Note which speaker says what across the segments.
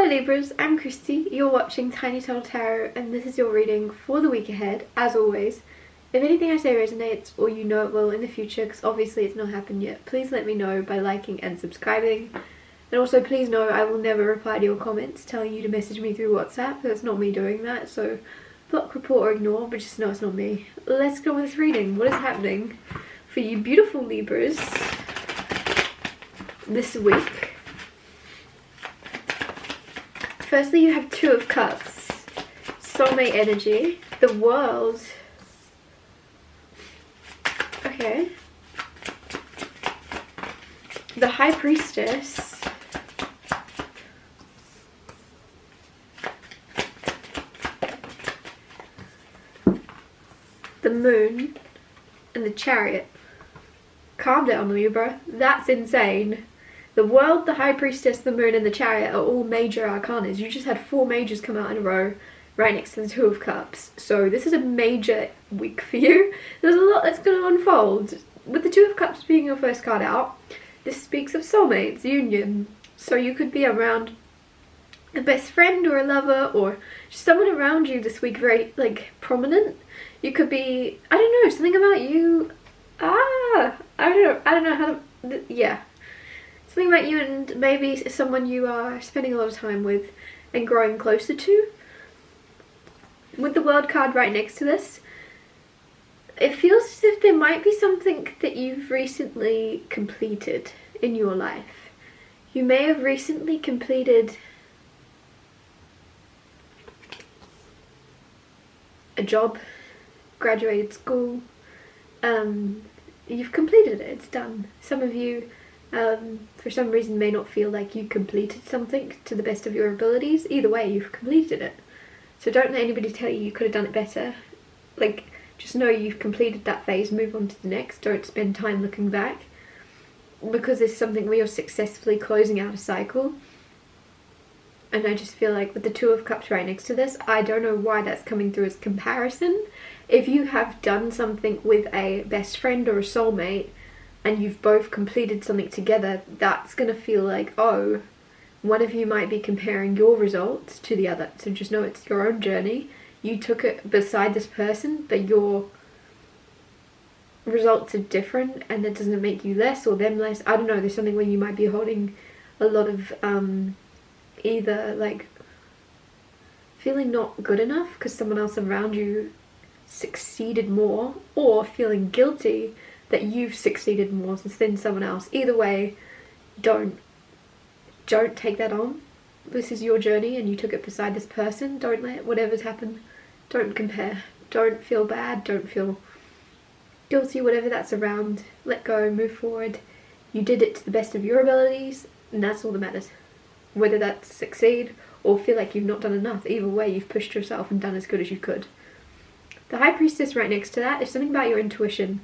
Speaker 1: Hello Libras, I'm Christy, you're watching Tiny Turtle Tarot and this is your reading for the week ahead, as always. If anything I say resonates or you know it will in the future, because obviously it's not happened yet, please let me know by liking and subscribing. And also please know I will never reply to your comments telling you to message me through WhatsApp. That's not me doing that, so block, report or ignore, but just know it's not me. Let's go with this reading. What is happening for you beautiful Libras this week? Firstly, you have Two of Cups, Soulmate energy, the World. Okay. The High Priestess. The Moon and the Chariot. Calm down, Libra. That's insane. The World, the High Priestess, the Moon and the Chariot are all major arcanas. You just had 4 majors come out in a row right next to the Two of Cups. So this is a major week for you. There's a lot that's going to unfold. With the Two of Cups being your first card out, this speaks of soulmates, union. So you could be around a best friend or a lover or just someone around you this week very prominent. You could be, I don't know, something about you. I don't know how to, yeah. Something about you and maybe someone you are spending a lot of time with and growing closer to. With the World card right next to this, it feels as if there might be something that you've recently completed in your life. You may have recently completed a job, graduated school. You've completed it, it's done. Some of you for some reason may not feel like you completed something to the best of your abilities. Either way, you've completed it. So don't let anybody tell you could have done it better. Just know you've completed that phase, move on to the next. Don't spend time looking back. Because it's something where you're successfully closing out a cycle. And I just feel like with the Two of Cups right next to this, I don't know why that's coming through as comparison. If you have done something with a best friend or a soulmate, and you've both completed something together, that's going to feel like, oh, one of you might be comparing your results to the other. So just know it's your own journey. You took it beside this person, but your results are different, and that doesn't make you less or them less. I don't know, there's something where you might be holding a lot of either feeling not good enough because someone else around you succeeded more, or feeling guilty that you've succeeded more than someone else. Either way, don't take that on. This is your journey and you took it beside this person. Don't let whatever's happened, don't compare. Don't feel bad, don't feel guilty, whatever that's around. Let go, move forward. You did it to the best of your abilities and that's all that matters. Whether that's succeed or feel like you've not done enough, either way you've pushed yourself and done as good as you could. The High Priestess right next to that is something about your intuition.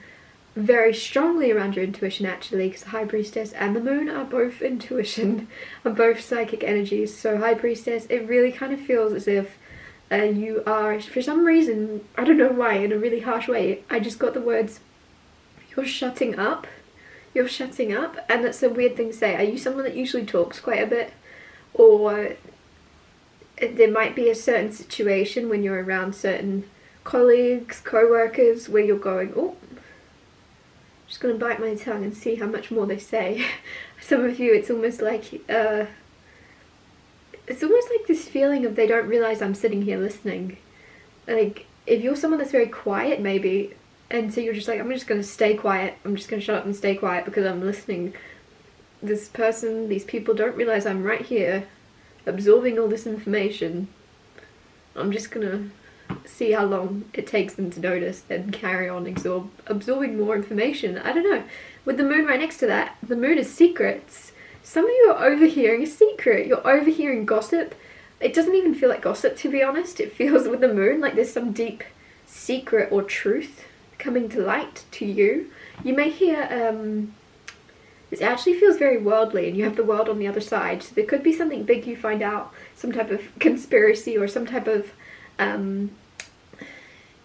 Speaker 1: Very strongly around your intuition actually, because the High Priestess and the Moon are both intuition, are both psychic energies. So High Priestess, it really kind of feels as if you are, for some reason, I don't know why, in a really harsh way, I just got the words, you're shutting up. You're shutting up, and that's a weird thing to say. Are you someone that usually talks quite a bit? Or there might be a certain situation when you're around certain colleagues, co-workers, where you're going, oh, just gonna bite my tongue and see how much more they say. Some of you, it's almost like this feeling of they don't realize I'm sitting here listening. Like, if you're someone that's very quiet maybe, and so you're just like, I'm just gonna stay quiet, I'm just gonna shut up and stay quiet because I'm listening. This person, these people don't realize I'm right here absorbing all this information. I'm just gonna see how long it takes them to notice and carry on absorbing more information. I don't know. With the Moon right next to that, the Moon is secrets. Some of you are overhearing a secret. You're overhearing gossip. It doesn't even feel like gossip, to be honest. It feels with the Moon like there's some deep secret or truth coming to light to you. You may hear this actually feels very worldly, and you have the world on the other side, so there could be something big you find out, some type of conspiracy or some type of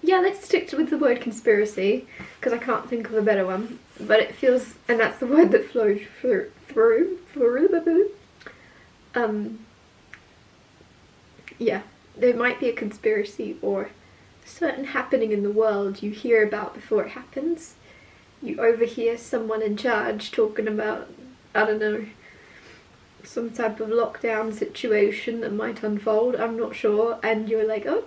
Speaker 1: yeah, let's stick with the word conspiracy because I can't think of a better one, but it feels, and that's the word that flows through yeah, there might be a conspiracy or a certain happening in the world you hear about before it happens. You overhear someone in charge talking about, I don't know, some type of lockdown situation that might unfold, I'm not sure, and you're like, oh,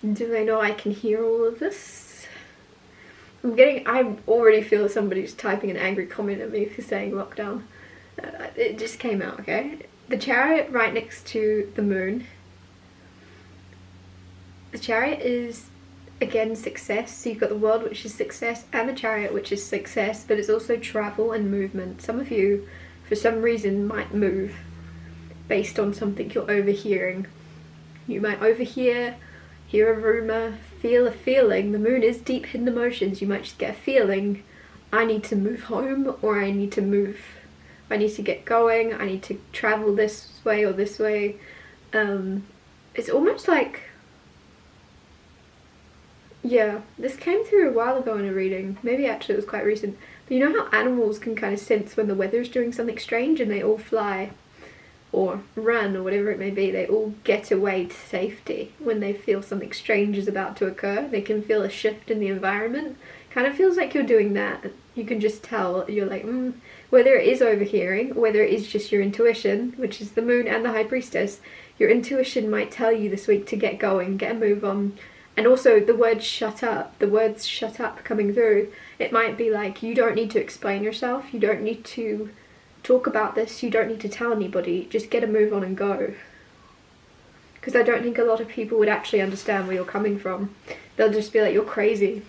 Speaker 1: do they know I can hear all of this? I already feel somebody's typing an angry comment at me for saying lockdown. It just came out, okay? The Chariot right next to the Moon. The Chariot is, again, success. So you've got the World, which is success, and the Chariot, which is success, but it's also travel and movement. Some of you, for some reason, might move based on something you're overhearing. You might overhear, hear a rumour, feel a feeling. The Moon is deep hidden emotions. You might just get a feeling, I need to move home, or I need to move, I need to get going, I need to travel this way or this way. It's almost like, yeah, this came through a while ago in a reading. Maybe actually it was quite recent. But you know how animals can kind of sense when the weather's doing something strange and they all fly or run or whatever it may be. They all get away to safety when they feel something strange is about to occur. They can feel a shift in the environment. Kind of feels like you're doing that. You can just tell. You're like, whether it is overhearing, whether it is just your intuition, which is the Moon and the High Priestess, your intuition might tell you this week to get going, get a move on. And also the words shut up, the words shut up coming through, it might be like, you don't need to explain yourself, you don't need to talk about this, you don't need to tell anybody, just get a move on and go. Because I don't think a lot of people would actually understand where you're coming from. They'll just be like, you're crazy,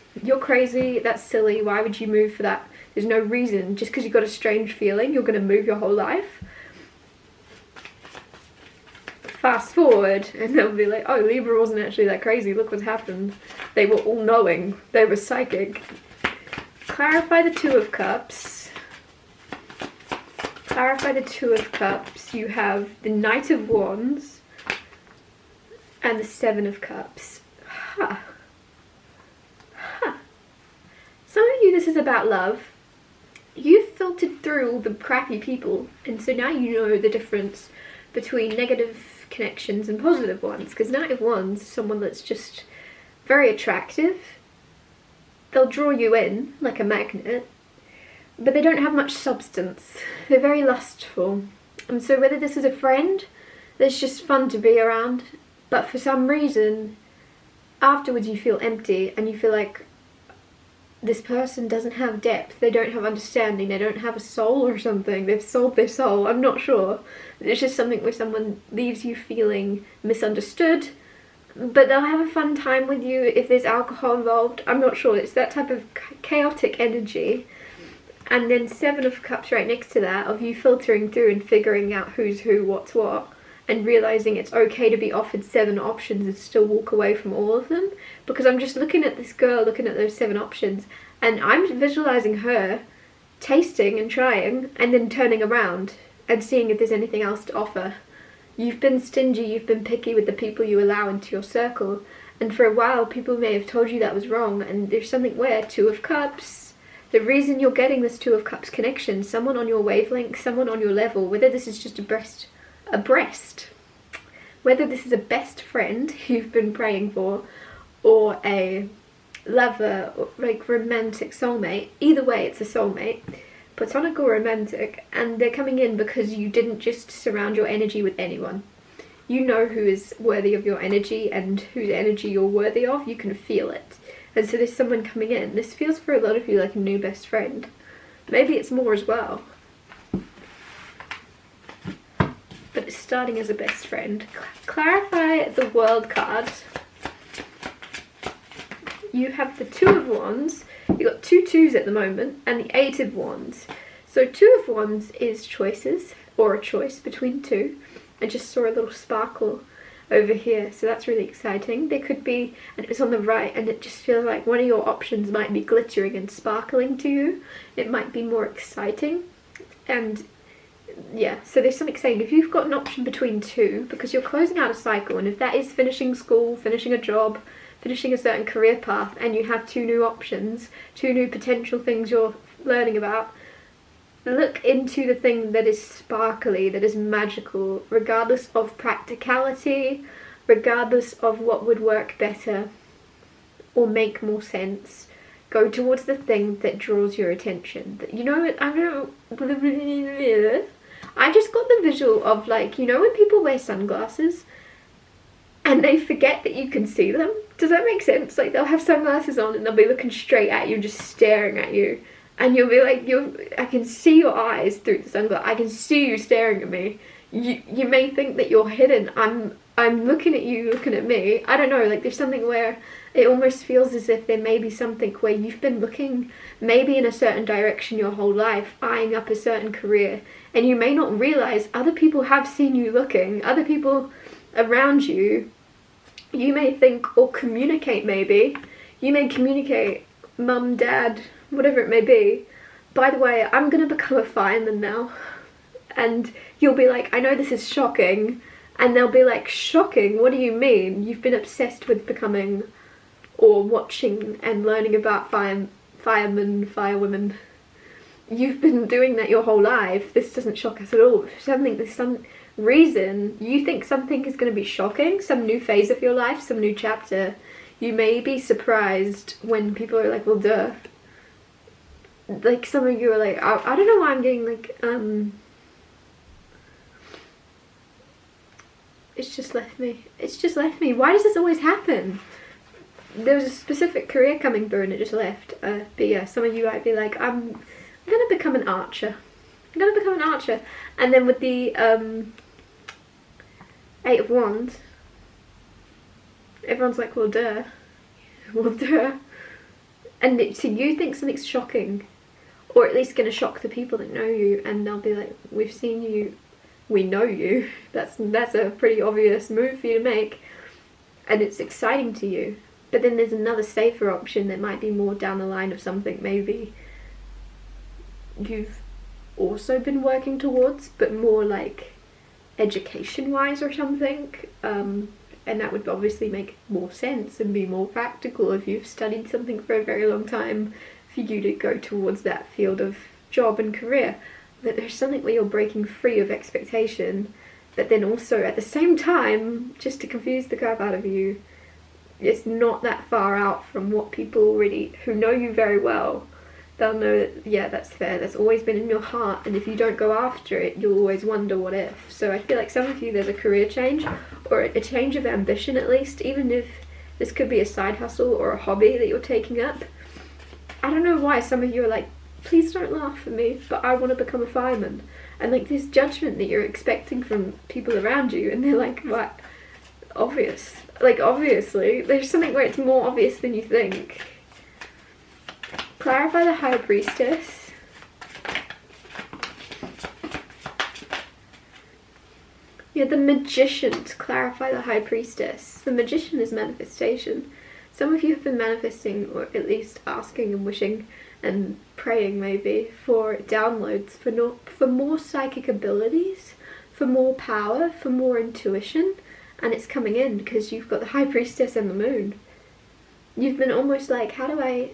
Speaker 1: that's silly, why would you move for that? There's no reason, just because you've got a strange feeling, you're going to move your whole life. Fast forward and they'll be like, oh, Libra wasn't actually that crazy, look what happened. They were all knowing, they were psychic. Clarify the Two of Cups. Clarify the Two of Cups. You have the Knight of Wands and the Seven of Cups. Some of you, this is about love. You've filtered through all the crappy people, and so now you know the difference between negative connections and positive ones, because Knight of Wands is someone that's just very attractive. They'll draw you in like a magnet, but they don't have much substance. They're very lustful, and so whether this is a friend that's just fun to be around, but for some reason afterwards you feel empty and you feel like this person doesn't have depth, they don't have understanding, they don't have a soul or something, they've sold their soul, I'm not sure. It's just something where someone leaves you feeling misunderstood, but they'll have a fun time with you if there's alcohol involved, I'm not sure. It's that type of chaotic energy. And then Seven of Cups right next to that, of you filtering through and figuring out who's who, what's what, and realising it's okay to be offered 7 options and still walk away from all of them. Because I'm just looking at this girl, looking at those 7 options, and I'm visualising her tasting and trying, and then turning around and seeing if there's anything else to offer. You've been stingy, you've been picky with the people you allow into your circle, and for a while people may have told you that was wrong, and there's something where Two of Cups, the reason you're getting this Two of Cups connection, someone on your wavelength, someone on your level, whether this is just a breast, whether this is a best friend you've been praying for, or a lover, or like romantic soulmate, either way it's a soulmate, platonic or romantic, and they're coming in because you didn't just surround your energy with anyone. You know who is worthy of your energy and whose energy you're worthy of, you can feel it. And so there's someone coming in. This feels for a lot of you like a new best friend. Maybe it's more as well. But it's starting as a best friend. Clarify the World card. You have the Two of Wands. You've got 2 twos at the moment, and the 8 of Wands. So Two of Wands is choices, or a choice between 2. I just saw a little sparkle over here, so that's really exciting. There could be, and it's on the right, and it just feels like one of your options might be glittering and sparkling to you. It might be more exciting, and yeah, so there's something saying if you've got an option between 2, because you're closing out a cycle, and if that is finishing school, finishing a job, finishing a certain career path, and you have 2 new options, 2 new potential things you're learning about, look into the thing that is sparkly, that is magical, regardless of practicality, regardless of what would work better or make more sense. Go towards the thing that draws your attention. You know what, I don't know, I just got the visual of, like, you know when people wear sunglasses and they forget that you can see them? Does that make sense? Like, they'll have sunglasses on and they'll be looking straight at you, just staring at you. And you'll be like, I can see your eyes through the sunglasses. I can see you staring at me. You may think that you're hidden. I'm looking at you, looking at me. I don't know, like, there's something where it almost feels as if there may be something where you've been looking maybe in a certain direction your whole life, eyeing up a certain career, and you may not realize other people have seen you looking, other people around you. You may think, or communicate maybe, you may communicate, mum, dad, whatever it may be, by the way, I'm gonna become a fireman now. And you'll be like, I know this is shocking. And they'll be like, shocking? What do you mean? You've been obsessed with becoming or watching and learning about firemen, firewomen. You've been doing that your whole life. This doesn't shock us at all. If there's some reason you think something is going to be shocking, some new phase of your life, some new chapter, you may be surprised when people are like, well, duh. Like, some of you are like, I don't know why I'm getting like, it's just left me. It's just left me. Why does this always happen? There was a specific career coming through and it just left. But yeah, some of you might be like, I'm gonna become an archer. I'm gonna become an archer. And then with the Eight of Wands, everyone's like, well, duh. Well, duh. And so you think something's shocking, or at least gonna shock the people that know you, and they'll be like, we've seen you, we know you. That's a pretty obvious move for you to make, and it's exciting to you. But then there's another safer option that might be more down the line of something maybe you've also been working towards, but more like education wise or something, and that would obviously make more sense and be more practical if you've studied something for a very long time, for you to go towards that field of job and career. That there's something where you're breaking free of expectation, but then also at the same time, just to confuse the crap out of you, it's not that far out from what people already, who know you very well, they'll know that, yeah, that's fair, that's always been in your heart, and if you don't go after it, you'll always wonder what if. So I feel like some of you, there's a career change, or a change of ambition at least, even if this could be a side hustle or a hobby that you're taking up. I don't know why some of you are like, please don't laugh at me, but I want to become a fireman. And like this judgment that you're expecting from people around you, and they're like, what? Obvious. Like, obviously. There's something where it's more obvious than you think. Clarify the High Priestess. Yeah, the Magician to clarify the High Priestess. The Magician is manifestation. Some of you have been manifesting, or at least asking and wishing and praying maybe, for downloads, for more psychic abilities, for more power, for more intuition. And it's coming in because you've got the High Priestess and the Moon. You've been almost like, how do I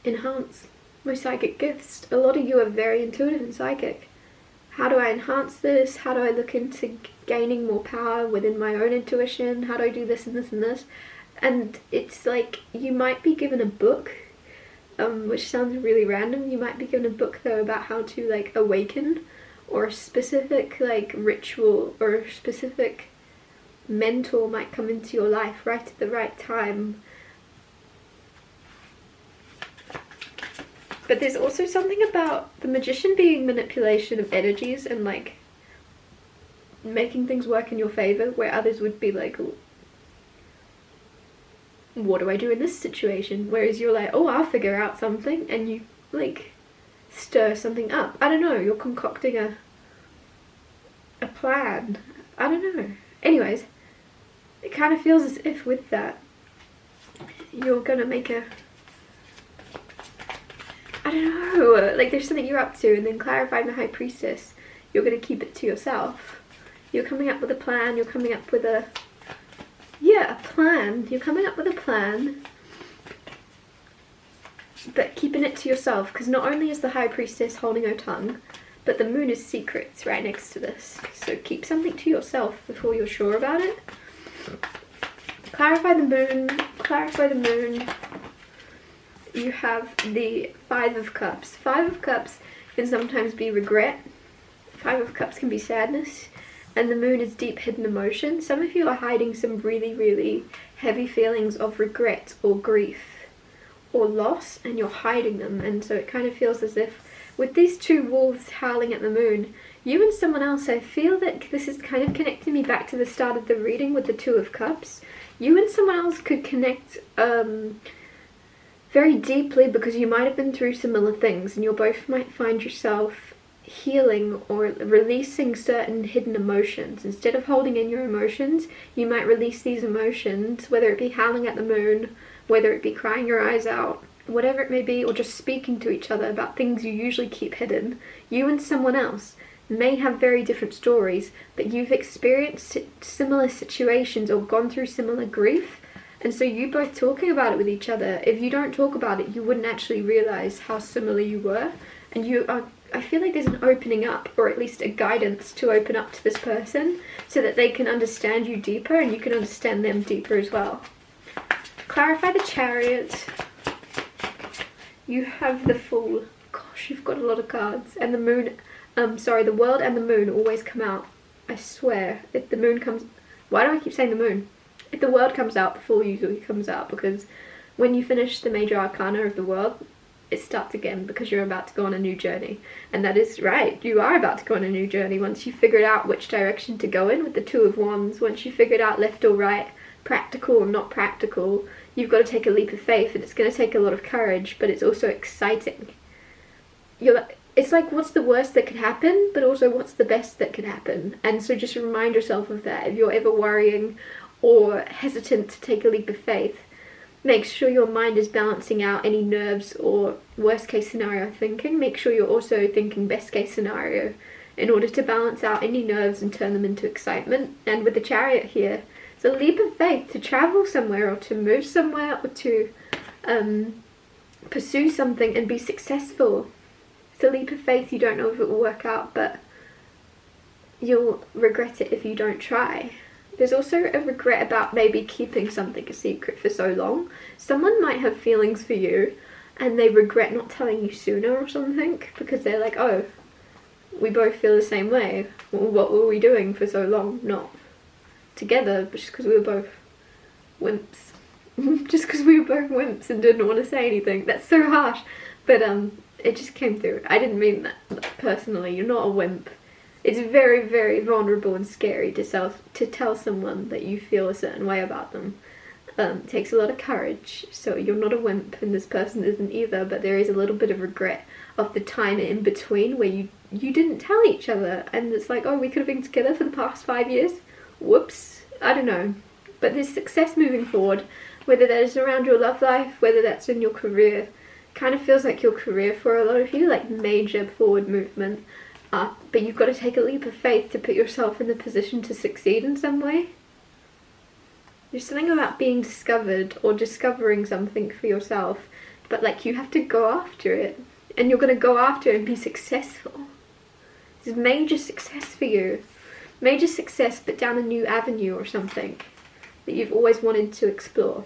Speaker 1: enhance my psychic gifts? A lot of you are very intuitive and psychic. How do I enhance this? How do I look into gaining more power within my own intuition? How do I do this and this and this? And it's like, you might be given a book, which sounds really random. You might be given a book though about how to like awaken, or a specific like ritual or a specific mentor might come into your life right at the right time. But there's also something about the Magician being manipulation of energies and like making things work in your favor, where others would be like, what do I do in this situation? Whereas you're like, oh, I'll figure out something, and you like stir something up. I don't know, you're concocting a plan. I don't know. Anyways, it kind of feels as if with that you're gonna make a, I don't know, like there's something you're up to, and then clarifying the High Priestess, you're gonna keep it to yourself. You're coming up with a plan, you're coming up with a, yeah, a plan. You're coming up with a plan. but keeping it to yourself, because not only is the High Priestess holding her tongue, but the moon is secrets right next to this. So keep something to yourself before you're sure about it. Clarify the moon. Clarify the moon. You have the Five of Cups. Five of Cups can sometimes be regret. Five of Cups can be sadness. And the moon is deep hidden emotion. Some of you are hiding some really, really heavy feelings of regret or grief or loss, and you're hiding them. And so it kind of feels as if with these two wolves howling at the moon, you and someone else, I feel that this is kind of connecting me back to the start of the reading with the Two of Cups. You and someone else could connect very deeply, because you might have been through similar things, and you both might find yourself healing or releasing certain hidden emotions. Instead of holding in your emotions, you might release these emotions, whether it be howling at the moon, whether it be crying your eyes out, whatever it may be, or just speaking to each other about things you usually keep hidden. You and someone else may have very different stories, but you've experienced similar situations or gone through similar grief, and so you both talking about it with each other. If you don't talk about it, you wouldn't actually realize how similar you were, and you are, I feel like there's an opening up, or at least a guidance to open up to this person so that they can understand you deeper and you can understand them deeper as well. Clarify the Chariot. You have the Fool. Gosh, you've got a lot of cards. And the Moon, the World and the Moon always come out. I swear, if the Moon comes, why do I keep saying the Moon? If the World comes out, the Fool usually comes out, because when you finish the major arcana of the World, it starts again, because you're about to go on a new journey. And that is right, you are about to go on a new journey. Once you've figured out which direction to go in with the Two of Wands, once you've figured out left or right, practical or not practical, you've got to take a leap of faith, and it's going to take a lot of courage, but it's also exciting. It's like, what's the worst that could happen, but also what's the best that could happen? And so just remind yourself of that. If you're ever worrying or hesitant to take a leap of faith, make sure your mind is balancing out any nerves or worst case scenario thinking. Make sure you're also thinking best case scenario in order to balance out any nerves and turn them into excitement. And with the Chariot here, it's a leap of faith to travel somewhere or to move somewhere or to pursue something and be successful. It's a leap of faith. You don't know if it will work out, but you'll regret it if you don't try. There's also a regret about maybe keeping something a secret for so long. Someone might have feelings for you and they regret not telling you sooner or something, because they're like, oh, we both feel the same way. Well, what were we doing for so long? Not together, but just because we were both wimps. Just because we were both wimps and didn't want to say anything. That's so harsh. But it just came through. I didn't mean that personally. You're not a wimp. It's very, very vulnerable and scary to tell someone that you feel a certain way about them. It takes a lot of courage, so you're not a wimp and this person isn't either, but there is a little bit of regret of the time in between where you didn't tell each other, and it's like, oh, we could have been together for the past 5 years? Whoops. I don't know. But there's success moving forward, whether that is around your love life, whether that's in your career. Kind of feels like your career for a lot of you, like major forward movement. But you've got to take a leap of faith to put yourself in the position to succeed in some way. There's something about being discovered or discovering something for yourself, but like you have to go after it, and you're going to go after it and be successful. This is major success for you. Major success, but down a new avenue or something that you've always wanted to explore.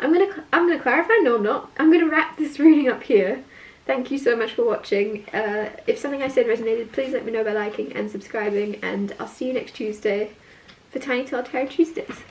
Speaker 1: I'm gonna clarify. No, I'm not. I'm gonna wrap this reading up here. Thank you so much for watching. If something I said resonated, please let me know by liking and subscribing, and I'll see you next Tuesday for Tiny Tall Tarot Tuesdays.